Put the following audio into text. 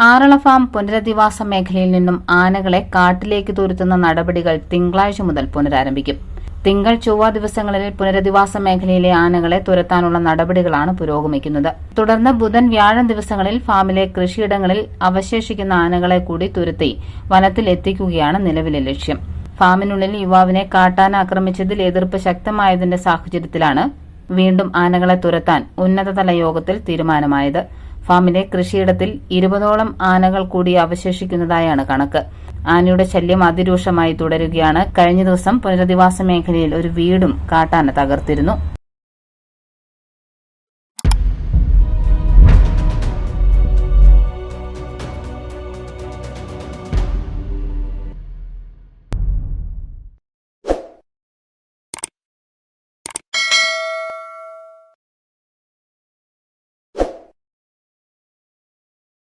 ആറള farm പുനരധിവാസ മേഖലയിൽ നിന്നും ആനകളെ കാട്ടിലേക്ക് തുരത്തുന്ന നടപടികൾ തിങ്കളാഴ്ച മുതൽ പുനരാരംഭിക്കും. തിങ്കൾ, ചൊവ്വ ദിവസങ്ങളിൽ പുനരധിവാസ മേഖലയിലെ ആനകളെ തുരത്താനുള്ള നടപടികളാണ് പുരോഗമിക്കുന്നത്. തുടർന്ന് ബുധൻ, വ്യാഴം ദിവസങ്ങളിൽ ഫാമിലെ കൃഷിയിടങ്ങളിൽ അവശേഷിക്കുന്ന ആനകളെ കൂടി തുരത്തി വനത്തിൽ എത്തിക്കുകയാണ് നിലവിലെ ലക്ഷ്യം. ഫാമിനുള്ളിൽ യുവാവിനെ കാട്ടാന ആക്രമിച്ചതിൽ എതിർപ്പ് ശക്തമായതിന്റെ സാഹചര്യത്തിലാണ് വീണ്ടും ആനകളെ തുരത്താൻ ഉന്നതതല യോഗത്തിൽ തീരുമാനമായത്. ഫാമിലെ കൃഷിയിടത്തിൽ 20ഓളം ആനകൾ കൂടി അവശേഷിക്കുന്നതായാണ് കണക്ക്. ആനയുടെ ശല്യം അതിരൂക്ഷമായി തുടരുകയാണ്. കഴിഞ്ഞ ദിവസം പുനരധിവാസ മേഖലയിൽ ഒരു വീടും കാട്ടാന തകർത്തിരുന്നു.